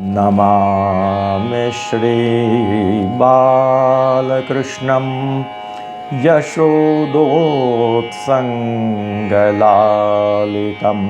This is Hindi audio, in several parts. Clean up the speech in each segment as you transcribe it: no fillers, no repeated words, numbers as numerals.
नमामि श्रीबालकृष्णं यशोदोत्सङ्गलालितं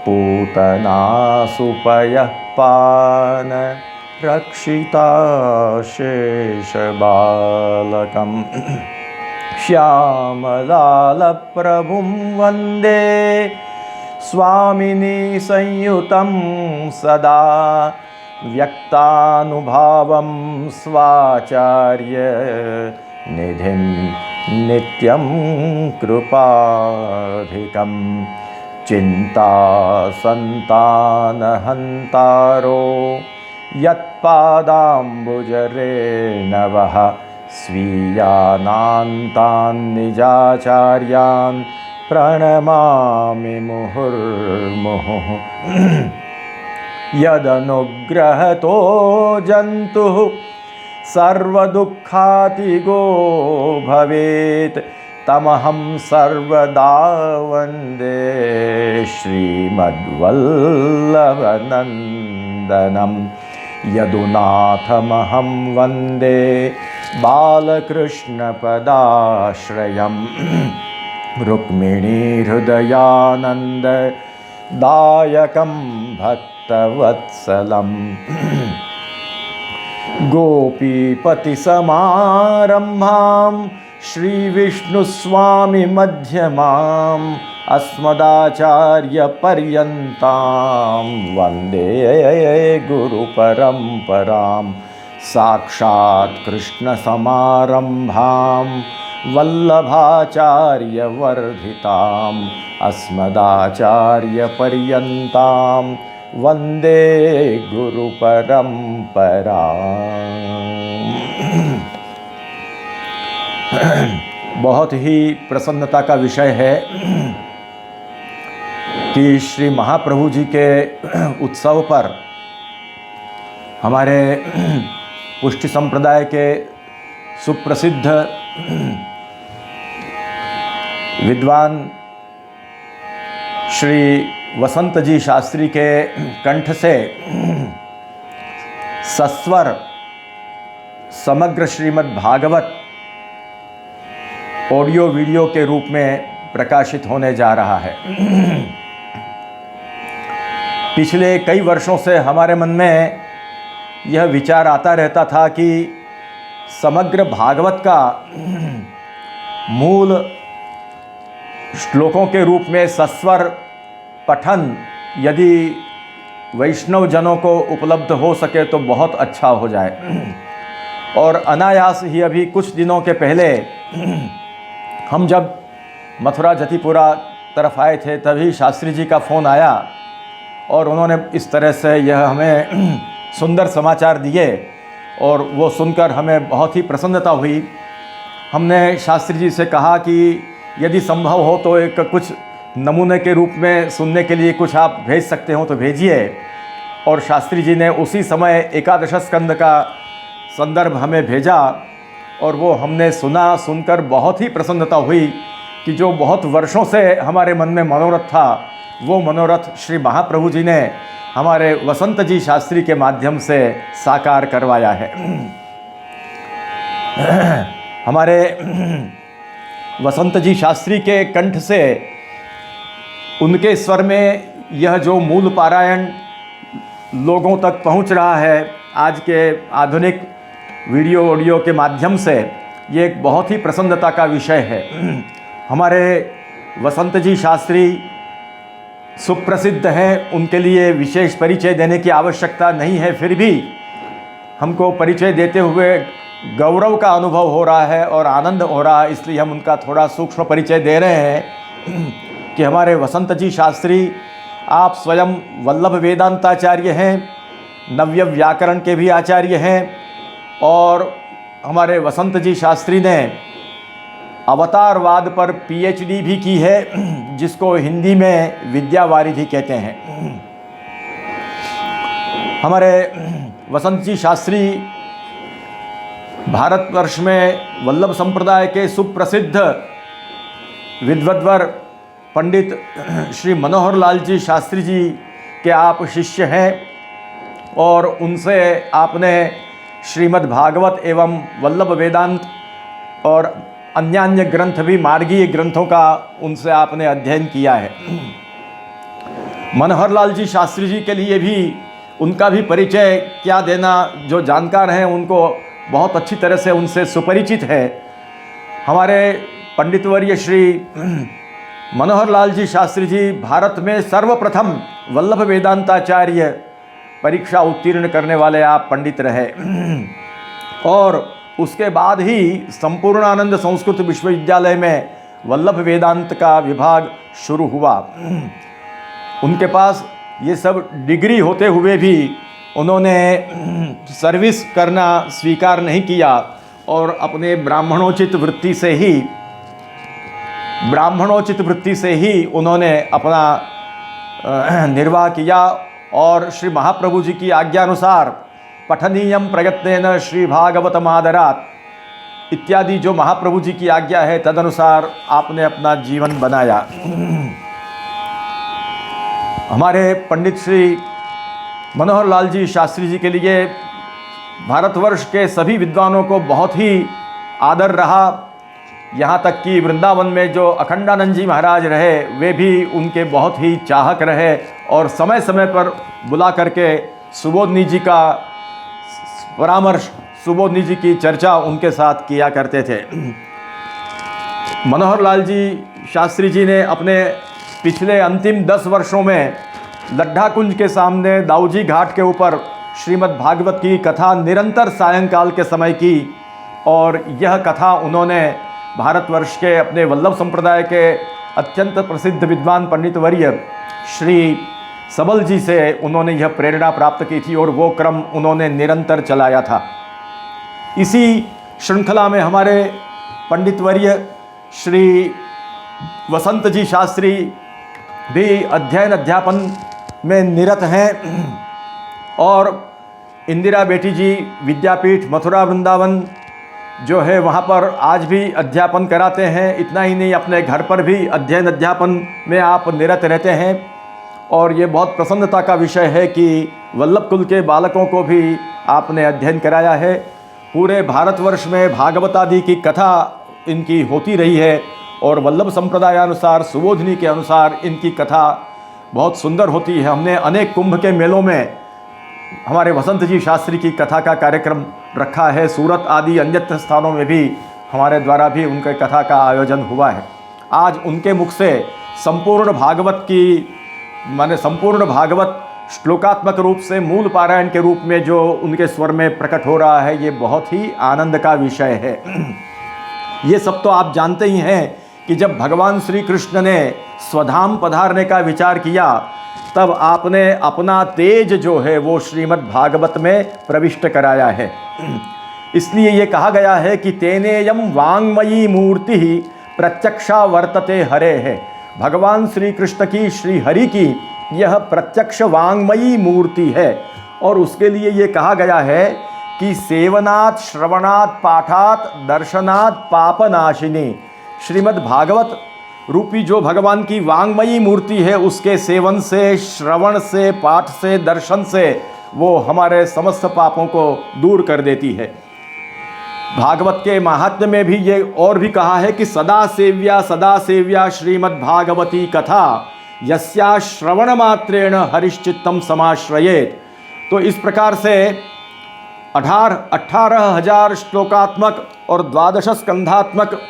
पूतनासुपयः पानरक्षिताशेषबालकं श्यामलालप्रभुं वन्दे स्वामिनी संयुतं सदा व्यक्तानुभावं स्वाचार्य निधिं नित्यं कृपाधिकं चिन्तासन्तानहन्तारो यत्पादाम्बुजरेणवः स्वीयानान्तान् निजाचार्यान् प्रणमामि मुहुर्मुहुः। यदनुग्रहतो जन्तुः सर्वदुःखातिगो भवेत् तमहं सर्वदा वन्दे श्रीमद्वल्लभनन्दनं यदुनाथमहं वन्दे बालकृष्णपदाश्रयम् रुक्मिणीहृदयानन्ददायकं भक्तवत्सलं गोपीपतिसमारम्भां श्रीविष्णुस्वामिमध्यमाम् अस्मदाचार्यपर्यन्तां वन्दे गुरुपरम्परां साक्षात् कृष्णसमारम्भां वल्लभाचार्यवर्धिताम् अस्मदाचार्यपर्यन्तां वन्दे गुरुपरम्पराम्। बहुत ही प्रसन्नता का विषय है कि श्री महाप्रभु जी के उत्सव पर हमारे पुष्टि संप्रदाय के सुप्रसिद्ध विद्वान श्री वसंत जी शास्त्री के कंठ से सस्वर समग्र श्रीमद् भागवत ऑडियो वीडियो के रूप में प्रकाशित होने जा रहा है। पिछले कई वर्षों से हमारे मन में यह विचार आता रहता था कि समग्र भागवत का मूल श्लोकों के रूप में सस्वर पठन यदि वैष्णव जनों को उपलब्ध हो सके तो बहुत अच्छा हो जाए। और अनायास ही अभी कुछ दिनों के पहले हम जब मथुरा जतिपुरा तरफ आए थे तभी शास्त्री जी का फ़ोन आया और उन्होंने इस तरह से यह हमें सुंदर समाचार दिए और वो सुनकर हमें बहुत ही प्रसन्नता हुई। हमने शास्त्री जी से कहा कि यदि संभव हो तो एक कुछ नमूने के रूप में सुनने के लिए कुछ आप भेज सकते हो तो भेजिए। और शास्त्री जी ने उसी समय एकादश स्कंद का संदर्भ हमें भेजा और वो हमने सुनकर बहुत ही प्रसन्नता हुई कि जो बहुत वर्षों से हमारे मन में मनोरथ था वो मनोरथ श्री महाप्रभु जी ने हमारे वसंत जी शास्त्री के माध्यम से साकार करवाया है। हमारे वसंत जी शास्त्री के कंठ से उनके स्वर में यह जो मूल पारायण लोगों तक पहुंच रहा है आज के आधुनिक वीडियो ऑडियो के माध्यम से, ये एक बहुत ही प्रसन्नता का विषय है। हमारे वसंत जी शास्त्री सुप्रसिद्ध हैं, उनके लिए विशेष परिचय देने की आवश्यकता नहीं है, फिर भी हमको परिचय देते हुए गौरव का अनुभव हो रहा है और आनंद हो रहा है, इसलिए हम उनका थोड़ा सूक्ष्म परिचय दे रहे हैं कि हमारे वसंत जी शास्त्री आप स्वयं वल्लभ वेदांताचार्य हैं, नव्य व्याकरण के भी आचार्य हैं और हमारे वसंत जी शास्त्री ने अवतारवाद पर पीएचडी भी की है, जिसको हिंदी में विद्यावारिधि कहते हैं। हमारे वसंत जी शास्त्री भारतवर्ष में वल्लभ संप्रदाय के सुप्रसिद्ध विद्वद्वर पंडित श्री मनोहर लाल जी शास्त्री जी के आप शिष्य हैं। और उनसे आपने श्रीमद् भागवत एवं वल्लभ वेदांत और अन्य ग्रंथ भी, मार्गीय ग्रंथों का उनसे आपने अध्ययन किया है। मनोहर लाल जी शास्त्री जी के लिए भी उनका भी परिचय क्या देना, जो जानकार हैं उनको बहुत अच्छी तरह से उनसे सुपरिचित है। हमारे पंडितवर्य श्री मनोहर लाल जी शास्त्री जी भारत में सर्वप्रथम वल्लभ वेदांताचार्य परीक्षा उत्तीर्ण करने वाले आप पंडित रहे और उसके बाद ही संपूर्णानंद संस्कृत विश्वविद्यालय में वल्लभ वेदांत का विभाग शुरू हुआ। उनके पास ये सब डिग्री होते हुए भी उन्होंने सर्विस करना स्वीकार नहीं किया और अपने ब्राह्मणोचित वृत्ति से ही उन्होंने अपना निर्वाह किया और श्री महाप्रभु जी की आज्ञानुसार पठनीयम प्रयत्नेन श्री भागवतमादरात इत्यादि जो महाप्रभु जी की आज्ञा है तदनुसार आपने अपना जीवन बनाया। हमारे पंडित श्री मनोहर लाल जी शास्त्री जी के लिए भारतवर्ष के सभी विद्वानों को बहुत ही आदर रहा। यहाँ तक कि वृंदावन में जो अखंडानंद जी महाराज रहे वे भी उनके बहुत ही चाहक रहे और समय समय पर बुला करके सुबोधनी जी का परामर्श, सुबोधनी जी की चर्चा उनके साथ किया करते थे। मनोहर लाल जी शास्त्री जी ने अपने पिछले अंतिम 10 वर्षों में लड्ढा कुंज के सामने दाऊजी घाट के ऊपर श्रीमद् भागवत की कथा निरंतर सायंकाल के समय की और यह कथा उन्होंने भारतवर्ष के अपने वल्लभ संप्रदाय के अत्यंत प्रसिद्ध विद्वान पंडितवर्य श्री सबल जी से उन्होंने यह प्रेरणा प्राप्त की थी और वो क्रम उन्होंने निरंतर चलाया था। इसी श्रृंखला में हमारे पंडितवर्य श्री वसंत जी शास्त्री भी अध्ययन अध्यापन में निरत हैं और इंदिरा बेटी जी विद्यापीठ मथुरा वृंदावन जो है वहाँ पर आज भी अध्यापन कराते हैं। इतना ही नहीं, अपने घर पर भी अध्ययन अध्यापन में आप निरत रहते हैं और ये बहुत प्रसन्नता का विषय है कि वल्लभ कुल के बालकों को भी आपने अध्ययन कराया है। पूरे भारतवर्ष में भागवतादि की कथा इनकी होती रही है और वल्लभ संप्रदायानुसार, सुबोधनी के अनुसार इनकी कथा बहुत सुंदर होती है। हमने अनेक कुंभ के मेलों में हमारे वसंत जी शास्त्री की कथा का कार्यक्रम रखा है। सूरत आदि अन्यत्र स्थानों में भी हमारे द्वारा भी उनके कथा का आयोजन हुआ है। आज उनके मुख से संपूर्ण भागवत श्लोकात्मक रूप से मूल पारायण के रूप में जो उनके स्वर में प्रकट हो रहा है, ये बहुत ही आनंद का विषय है। ये सब तो आप जानते ही हैं कि जब भगवान श्री कृष्ण ने स्वधाम पधारने का विचार किया तब आपने अपना तेज जो है वो श्रीमद् भागवत में प्रविष्ट कराया है। इसलिए ये कहा गया है कि तेनेयम वांगमयी मूर्ति प्रत्यक्षा वर्तते हरे है। भगवान श्री कृष्ण की, श्री हरि की यह प्रत्यक्ष वांगमयी मूर्ति है और उसके लिए ये कहा गया है कि सेवनात् श्रवणात् पाठात् दर्शनात् पापनाशिनी। श्रीमद् भागवत रूपी जो भगवान की वांगमयी मूर्ति है उसके सेवन से, श्रवण से, पाठ से, दर्शन से वो हमारे समस्त पापों को दूर कर देती है। भागवत के महात्म्य में भी ये और भी कहा है कि सदा सेव्या श्रीमद् भागवती कथा यस्या श्रवण मात्रेण हरिश्चित्तम समाश्रयेत। तो इस प्रकार से 18,000 श्लोकात्मक और 12 स्कंधात्मक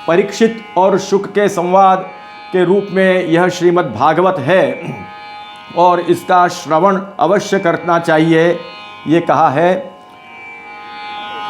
परीक्षित और शुक के संवाद के रूप में यह श्रीमद् भागवत है और इसका श्रवण अवश्य करना चाहिए। ये कहा है,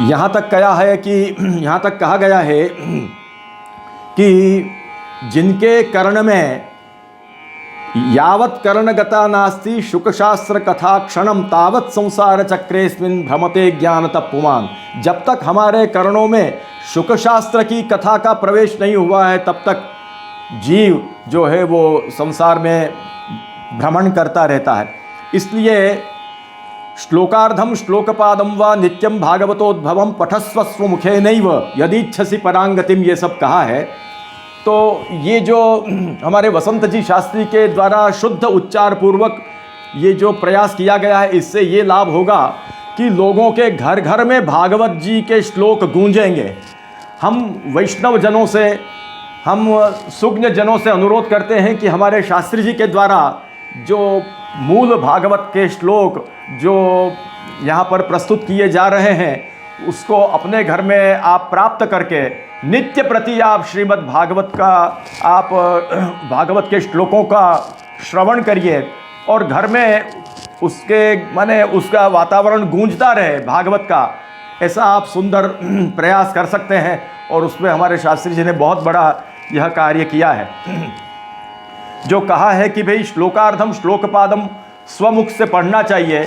यहाँ तक कहा गया है कि जिनके कर्ण में यावत् कर्णगता नास्ति शुकशास्त्र कथा क्षणम तावत् संसार चक्रेस्मिन् भ्रमते ज्ञान तप्पुमान। जब तक हमारे कर्णों में शुकशास्त्र की कथा का प्रवेश नहीं हुआ है तब तक जीव जो है वो संसार में भ्रमण करता रहता है। इसलिए श्लोकार्धम श्लोकपादम व नित्यम भागवतोद्भवम पठस्वस्व मुखेनैव यदीच्छसि परांगतिम, ये सब कहा है। तो ये जो हमारे वसंत जी शास्त्री के द्वारा शुद्ध उच्चार पूर्वक ये जो प्रयास किया गया है, इससे ये लाभ होगा कि लोगों के घर घर में भागवत जी के श्लोक गूंजेंगे। हम वैष्णव जनों से, हम सुज्ञ जनों से अनुरोध करते हैं कि हमारे शास्त्री जी के द्वारा जो मूल भागवत के श्लोक जो यहाँ पर प्रस्तुत किए जा रहे हैं, उसको अपने घर में आप प्राप्त करके नित्य प्रति आप श्रीमद् भागवत का, आप भागवत के श्लोकों का श्रवण करिए और घर में उसके माने उसका वातावरण गूंजता रहे भागवत का। ऐसा आप सुंदर प्रयास कर सकते हैं और उसमें हमारे शास्त्री जी ने बहुत बड़ा यह कार्य किया है। जो कहा है कि भाई श्लोकार्धम श्लोकपादम स्वमुख से पढ़ना चाहिए,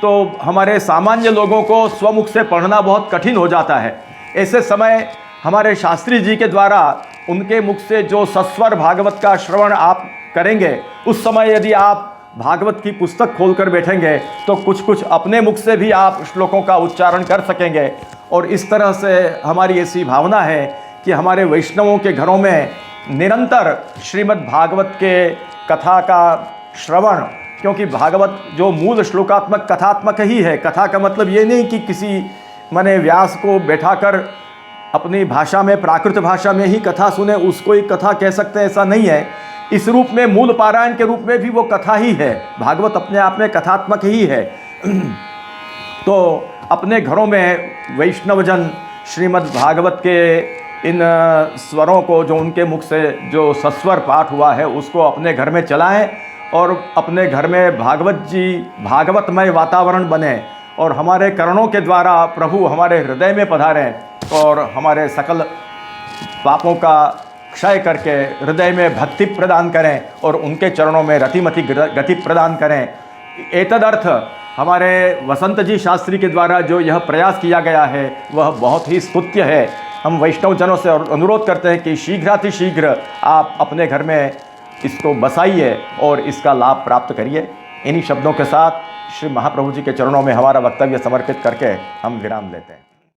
तो हमारे सामान्य लोगों को स्वमुख से पढ़ना बहुत कठिन हो जाता है। ऐसे समय हमारे शास्त्री जी के द्वारा उनके मुख से जो सस्वर भागवत का श्रवण आप करेंगे, उस समय यदि आप भागवत की पुस्तक खोलकर बैठेंगे तो कुछ कुछ अपने मुख से भी आप श्लोकों का उच्चारण कर सकेंगे। और इस तरह से हमारी ऐसी भावना है कि हमारे वैष्णवों के घरों में निरंतर श्रीमद् भागवत के कथा का श्रवण, क्योंकि भागवत जो मूल श्लोकात्मक कथात्मक ही है। कथा का मतलब ये नहीं कि किसी माने व्यास को बैठाकर अपनी भाषा में, प्राकृत भाषा में ही कथा सुने, उसको ही कथा कह सकते हैं, ऐसा नहीं है। इस रूप में मूल पारायण के रूप में भी वो कथा ही है। भागवत अपने आप में कथात्मक ही है। तो अपने घरों में वैष्णवजन श्रीमद् भागवत के इन स्वरों को, जो उनके मुख से जो सस्वर पाठ हुआ है, उसको अपने घर में चलाएं और अपने घर में भागवत जी, भागवतमय वातावरण बने और हमारे करणों के द्वारा प्रभु हमारे हृदय में पधारें और हमारे सकल पापों का क्षय करके हृदय में भक्ति प्रदान करें और उनके चरणों में रतिमति गति प्रदान करें। एतदर्थ हमारे वसंत जी शास्त्री के द्वारा जो यह प्रयास किया गया है वह बहुत ही स्तुत्य है। हम वैष्णव जनों से अनुरोध करते हैं कि शीघ्रातिशीघ्र आप अपने घर में इसको बसाइए और इसका लाभ प्राप्त करिए। इन्हीं शब्दों के साथ श्री महाप्रभु जी के चरणों में हमारा वक्तव्य समर्पित करके हम विराम लेते हैं।